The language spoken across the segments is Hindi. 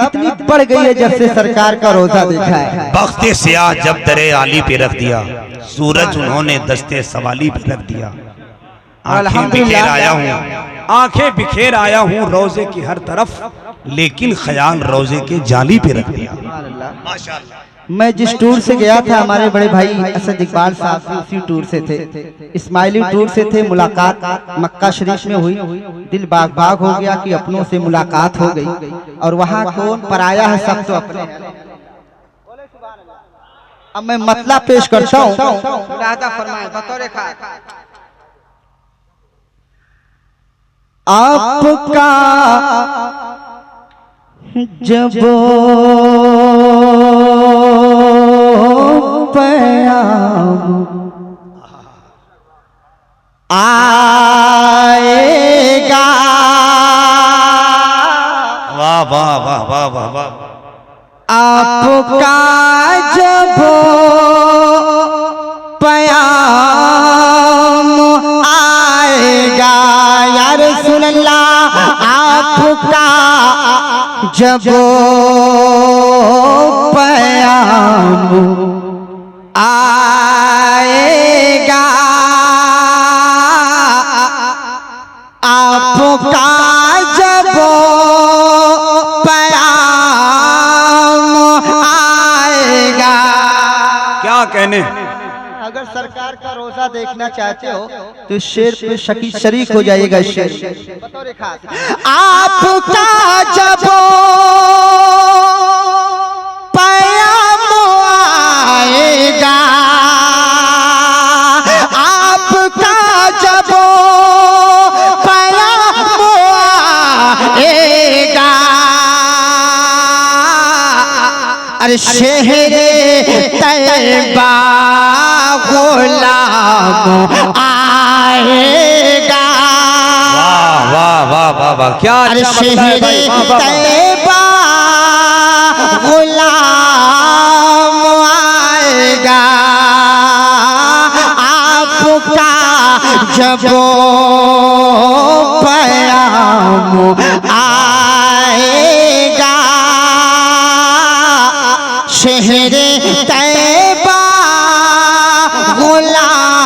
कितनी बढ़ गई है जब से सरकार का रोजा देखा है। बख्ते सियाह जब दरे आली पे रख दिया, सूरज उन्होंने दस्ते सवाली पे रख दिया। आंखें बिखेर आया हूँ, आंखें बिखेर आया हूँ रोजे की हर तरफ, लेकिन ख्याल रोजे के जाली पे रख दिया। माशाअल्लाह। मैं जिस टूर से गया था, हमारे बड़े भाई असद इकबाल साहब भी उसी टूर से थे, इस्माइली टूर से थे। मुलाकात मक्का शरीफ में हुई, दिल बाग बाग हो गया कि अपनों से मुलाकात हो गई। और वहाँ कौन पराया है, सब तो अपने। अब मैं मतलब पेश करता हूँ, आपका जब पैगाम आएगा, वाह वाह वाह वाह वाह वाह, आपका जब पैगाम आएगा, या रसूल अल्लाह आपका जब पैगाम आएगा, आपका जब पैगाम आएगा। क्या कहने। अगर सरकार का रोजा देखना चाहते हो तो इस शेर पे शरीक हो जाइएगा। शेर आपका जब पैगाम आएगा, आपका जब पैगाम आएगा, अरे शहरे तैयबा गुलाम आएगा। वाह वाह वाह वाह, क्या शहरे तैयबा गुलाम आएगा, आपका जब पैगाम आएगा, शहरे तैयबा गुलाम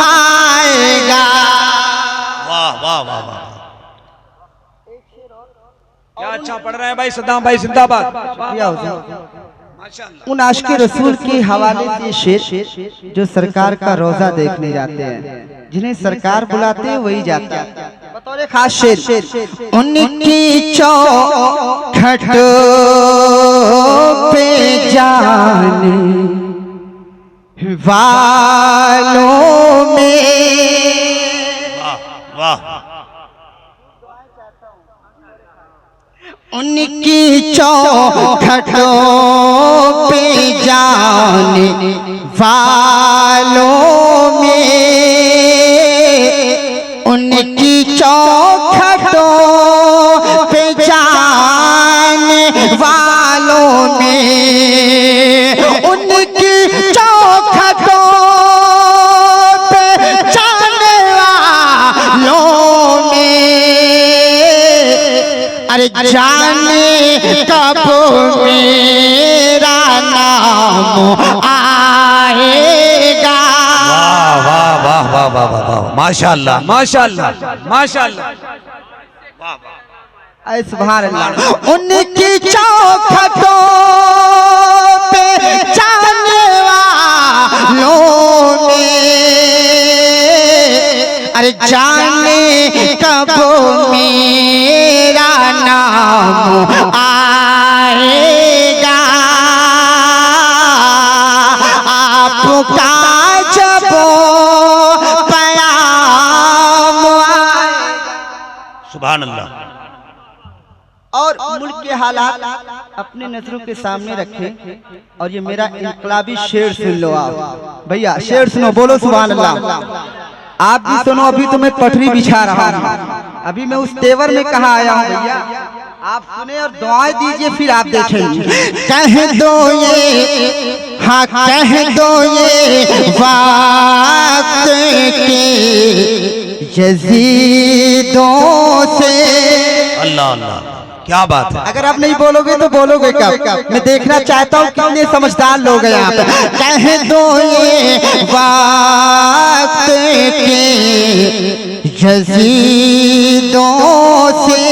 आएगा। वाह वाह वाह वाह, क्या अच्छा पढ़ रहे हैं भाई सद्दाम भाई, जिंदाबाद। उन आशिक़े रसूल के हवाले से शेर जो सरकार का रोजा देखने जाते हैं, जिन्हें सरकार बुलाते हैं वही जाता है। बतौर खास शेर, उनकी चौखट पे जाने वालों में, वाह, उनकी चौखटों पे जाने वालों में, उनकी चौखटों पे जाने वालों में, उनकी चौखटों पे जाने वालों में, अरे जाने कब मेरा नाम आएगा। वाह वाह वाह वाह वाह वाह, माशाअल्लाह माशाअल्लाह माशाअल्लाह, वाह वाह, सुभान अल्लाह। उनकी चौखटों पे जाने वालों में, अरे जाने कब मेरा नाम आएगा, आपका जब पैगाम आएगा। सुभान अल्लाह। और मुल्क के हालात अपने नजरों के सामने रखें, और ये मेरा इनकलाबी शेर सुन लो आप भैया, शेर सुनो, बोलो सुभान अल्लाह। आप भी सुनो, अभी तो मैं पटरी बिछा रहा हूँ, अभी मैं उस तेवर में कहा आया हूँ भैया। आप सुने और दुआएं दीजिए, फिर आप देखेंगे। कह दो ये, हाँ कह दो ये वक्त के यजीदों से, अल्लाह अल्लाह, क्या बात है। अगर आप नहीं बोलोगे तो बोलोगे कब? मैं देखना चाहता हूँ कितने समझदार लोग हैं यहाँ पे। कह दो ये वक्त के यजीदों से,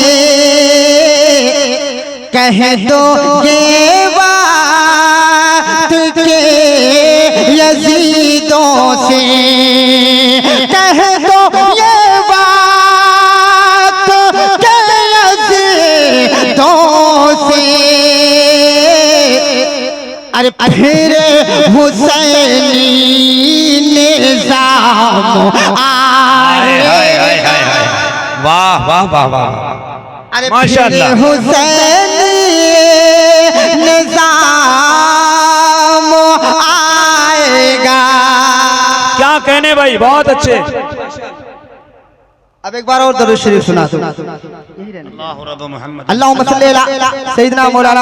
कह दो ये वक्त के यजीदों से, कह दो ये वक्त के यजीदों से, अरे फिर हुसैनी निज़ाम हाय हाय हाय हाय हाय। वाह वाह वाह वाह, अरे माशाअल्लाह। फिर हुसैनी निज़ाम आएगा। क्या कहने भाई, बहुत अच्छे। अब एक बार और दरूद शरीफ सुना दो। अल्लाह रब मोहम्मद अल्लाहुम्मा सल्ली अला सय्यिदना मौलाना